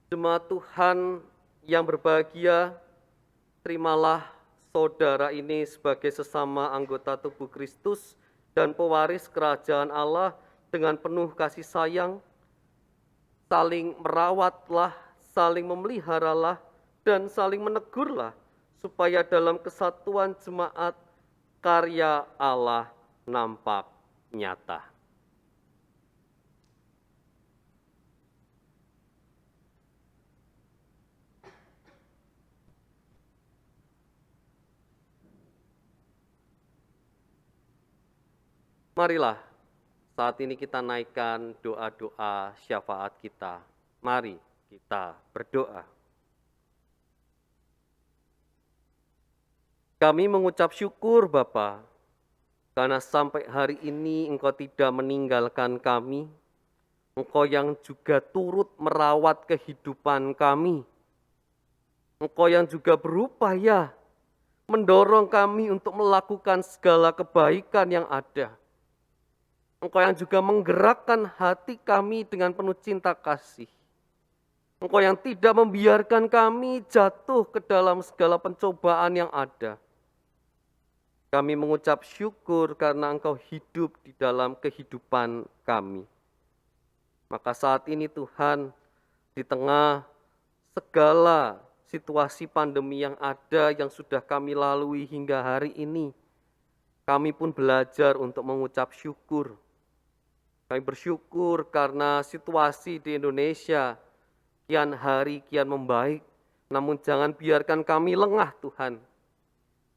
Jemaat Tuhan yang berbahagia, terimalah saudara ini sebagai sesama anggota tubuh Kristus dan pewaris kerajaan Allah dengan penuh kasih sayang. Saling merawatlah, saling memeliharalah, dan saling menegurlah, supaya dalam kesatuan jemaat karya Allah nampak nyata. Marilah saat ini kita naikkan doa-doa syafaat kita. Mari kita berdoa. Kami mengucap syukur Bapa, karena sampai hari ini Engkau tidak meninggalkan kami. Engkau yang juga turut merawat kehidupan kami. Engkau yang juga berupaya mendorong kami untuk melakukan segala kebaikan yang ada. Engkau yang juga menggerakkan hati kami dengan penuh cinta kasih. Engkau yang tidak membiarkan kami jatuh ke dalam segala pencobaan yang ada. Kami mengucap syukur karena Engkau hidup di dalam kehidupan kami. Maka saat ini Tuhan, di tengah segala situasi pandemi yang ada yang sudah kami lalui hingga hari ini, kami pun belajar untuk mengucap syukur. Kami bersyukur karena situasi di Indonesia kian hari kian membaik, namun jangan biarkan kami lengah Tuhan.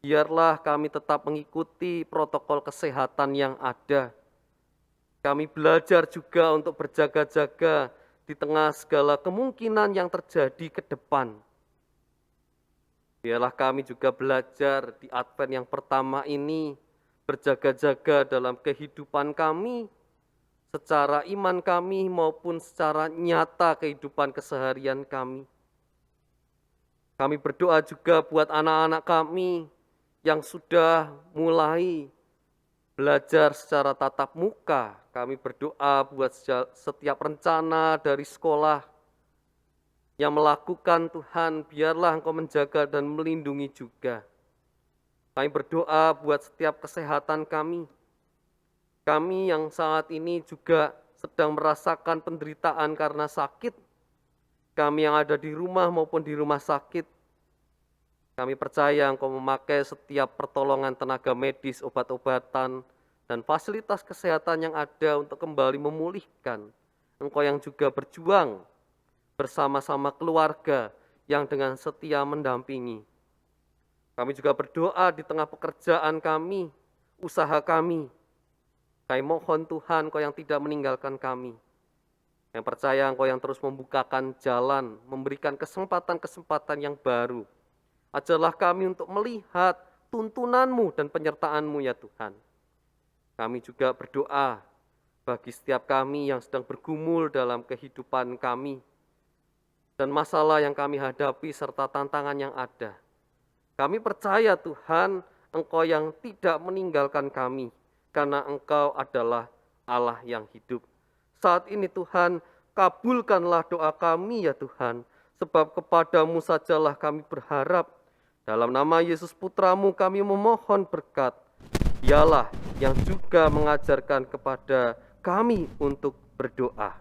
Biarlah kami tetap mengikuti protokol kesehatan yang ada. Kami belajar juga untuk berjaga-jaga di tengah segala kemungkinan yang terjadi ke depan. Biarlah kami juga belajar di Advent yang pertama ini, berjaga-jaga dalam kehidupan kami, secara iman kami maupun secara nyata kehidupan keseharian kami. Kami berdoa juga buat anak-anak kami yang sudah mulai belajar secara tatap muka. Kami berdoa buat setiap rencana dari sekolah yang melakukan, Tuhan, biarlah Engkau menjaga dan melindungi juga. Kami berdoa buat setiap kesehatan kami. Kami yang saat ini juga sedang merasakan penderitaan karena sakit. Kami yang ada di rumah maupun di rumah sakit. Kami percaya Engkau memakai setiap pertolongan tenaga medis, obat-obatan, dan fasilitas kesehatan yang ada untuk kembali memulihkan. Engkau yang juga berjuang bersama-sama keluarga yang dengan setia mendampingi. Kami juga berdoa di tengah pekerjaan kami, usaha kami. Kami mohon Tuhan, Engkau yang tidak meninggalkan kami. Yang percaya Engkau yang terus membukakan jalan, memberikan kesempatan-kesempatan yang baru. Ajarlah kami untuk melihat tuntunan-Mu dan penyertaan-Mu ya Tuhan. Kami juga berdoa bagi setiap kami yang sedang bergumul dalam kehidupan kami, dan masalah yang kami hadapi serta tantangan yang ada. Kami percaya Tuhan, Engkau yang tidak meninggalkan kami, karena Engkau adalah Allah yang hidup. Saat ini Tuhan, kabulkanlah doa kami ya Tuhan, sebab kepadamu sajalah kami berharap. Dalam nama Yesus Putra-Mu kami memohon berkat. Dialah yang juga mengajarkan kepada kami untuk berdoa.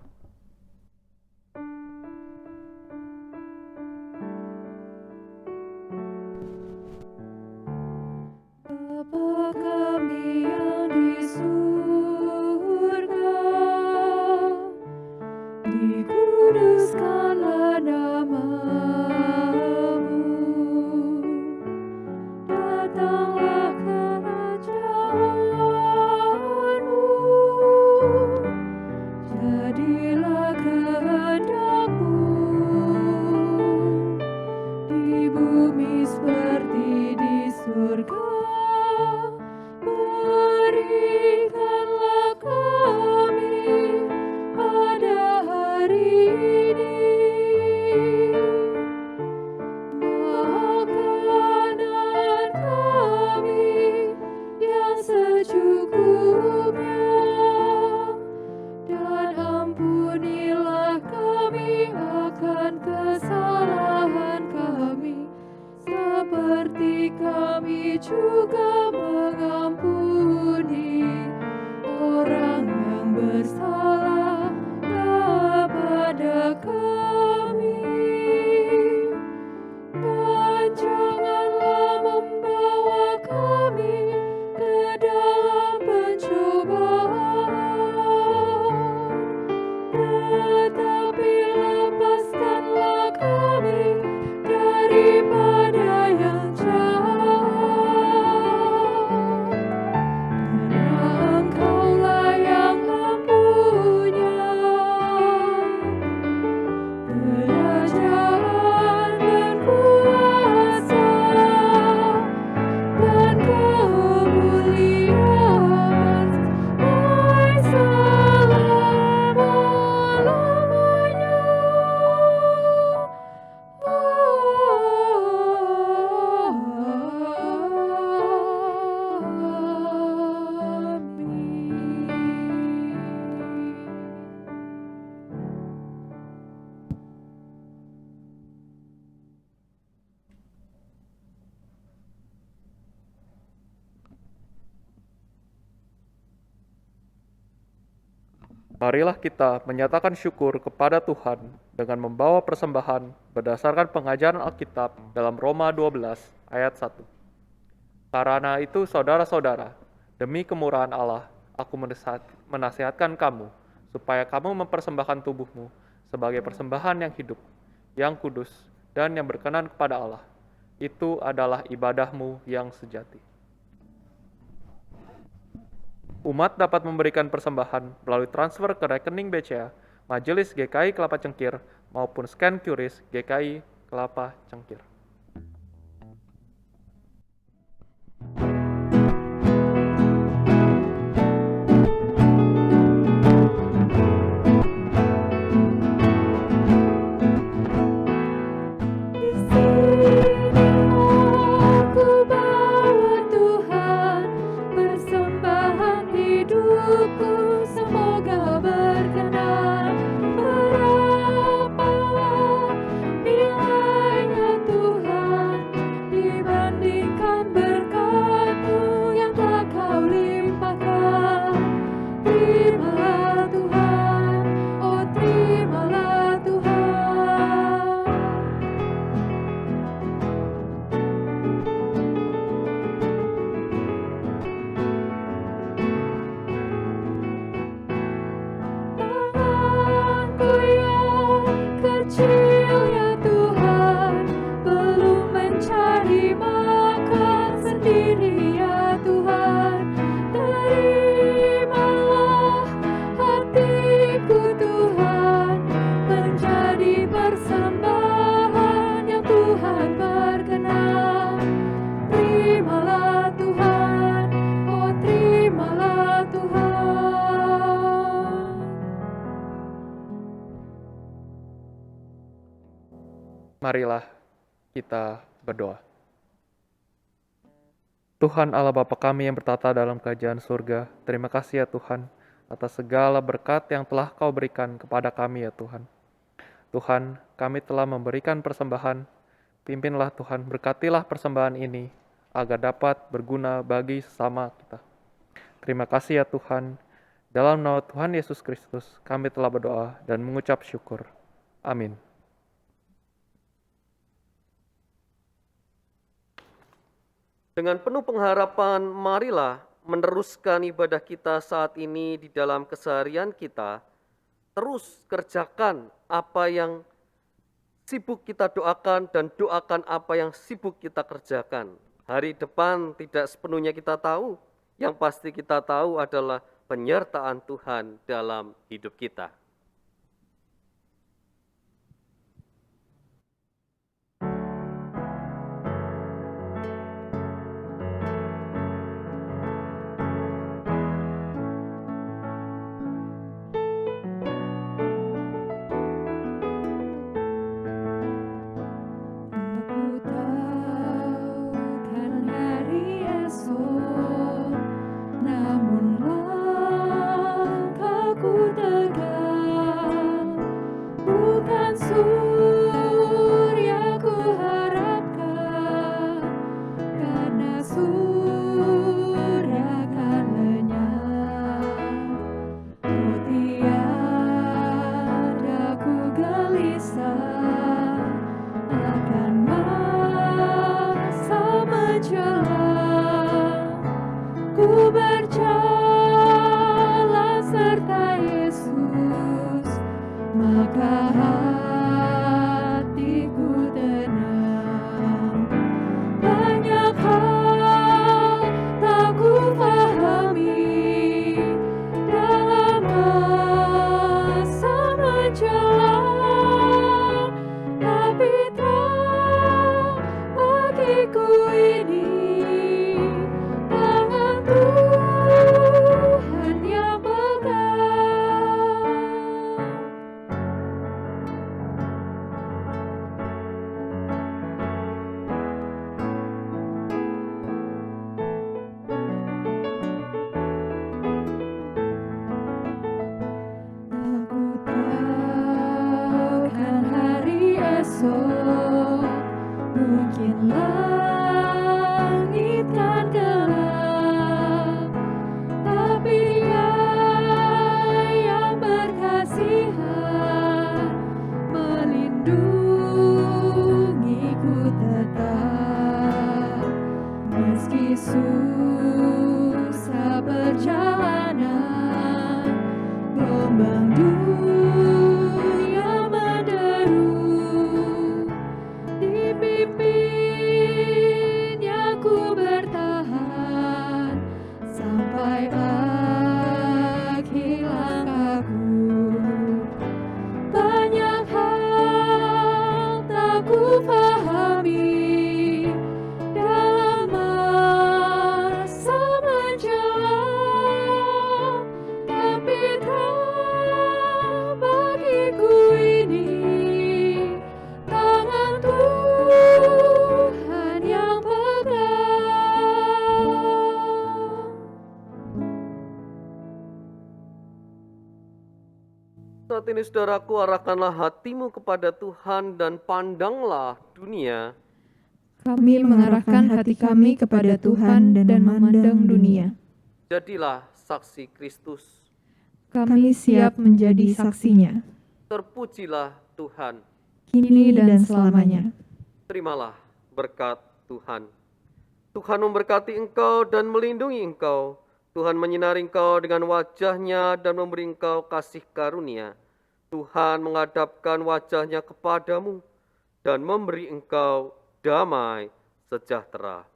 Bapa kami yang di surga, dikuduskanlah nama-Mu, datanglah kerajaan-Mu, jadilah kehendak-Mu di bumi seperti di surga. Berikanlah kami pada hari ini makanan kami yang secukupnya, dan ampunilah kami akan kesalahan kami, seperti kami juga mengampuni orang yang bersalah kepada kami. Dan janganlah membawa kami ke dalam pencobaan, tetapi lepaskanlah kami daripada yang jahat. Karena Engkaulah yang mempunyai kerajaan dan kuasa dan kemuliaan sampai selama-lamanya. Marilah kita menyatakan syukur kepada Tuhan dengan membawa persembahan berdasarkan pengajaran Alkitab dalam Roma 12 ayat 1. Karena itu saudara-saudara, Demi kemurahan Allah, aku menasihatkan kamu, supaya kamu mempersembahkan tubuhmu sebagai persembahan yang hidup, yang kudus, dan yang berkenan kepada Allah. Itu adalah ibadahmu yang sejati. Umat dapat memberikan persembahan melalui transfer ke rekening BCA, Majelis GKI Kelapa Cengkir, maupun scan QRIS GKI Kelapa Cengkir. Aku bawa Tuhan, persembahan hidupku semoga berkenan. Berapalah nilainya Tuhan dibandingkan berkat-Mu yang telah Kau limpahkan. Terimalah Tuhan, oh terimalah Tuhan. Tanganku yang kecil ya Tuhan, belum mencari makan sendiri ya Tuhan. Terimalah hatiku Tuhan, menjadi persembahan yang Tuhan berkenan. Terimalah Tuhan, oh terimalah Tuhan. Marilah kita berdoa. Tuhan Allah Bapa kami yang bertata dalam kerajaan surga, terima kasih ya Tuhan atas segala berkat yang telah Kau berikan kepada kami ya Tuhan. Tuhan, kami telah memberikan persembahan, pimpinlah Tuhan, berkatilah persembahan ini agar dapat berguna bagi sesama kita. Terima kasih ya Tuhan, dalam nama Tuhan Yesus Kristus kami telah berdoa dan mengucap syukur. Amin. Dengan penuh pengharapan, marilah meneruskan ibadah kita saat ini di dalam keseharian kita. Terus kerjakan apa yang sibuk kita doakan dan doakan apa yang sibuk kita kerjakan. Hari depan tidak sepenuhnya kita tahu, yang pasti kita tahu adalah penyertaan Tuhan dalam hidup kita. Aku tahu kan hari esok, namun langkahku tegak. Bukan surya ku harapkan, karena surya kan lenyap. Oh tiada ku gelisah akan masa menjelang. Ku berjalan serta Yesus, maka hatiku tenang. Banyak hal tak ku pahami dalam masa menjelang, tapi terang bagiku ini tangan Tuhan yang pegang. Aku tahu kan hari esok mungkin langit kan gelap, tapi Dia yang berkasihan melindungiku tetap. Meski susah perjalanan, gelombang dunia menderu, dipimpinnya ku bertahan sampai akhir langkahku. Banyak hal tak ku pahami dalam masa menjelang, tapi terang bagiku ini tangan Tuhan yang pegang. Saat ini saudaraku, arahkanlah hatimu kepada Tuhan dan pandanglah dunia. Kami mengarahkan hati kami kepada Tuhan dan memandang dunia. Jadilah saksi Kristus. Kami siap menjadi saksinya, Terpujilah Tuhan. kini dan selamanya. Terimalah berkat Tuhan. Tuhan memberkati engkau dan melindungi engkau. Tuhan menyinari engkau dengan wajah-Nya dan memberi engkau kasih karunia. Tuhan menghadapkan wajah-Nya kepadamu dan memberi engkau damai sejahtera.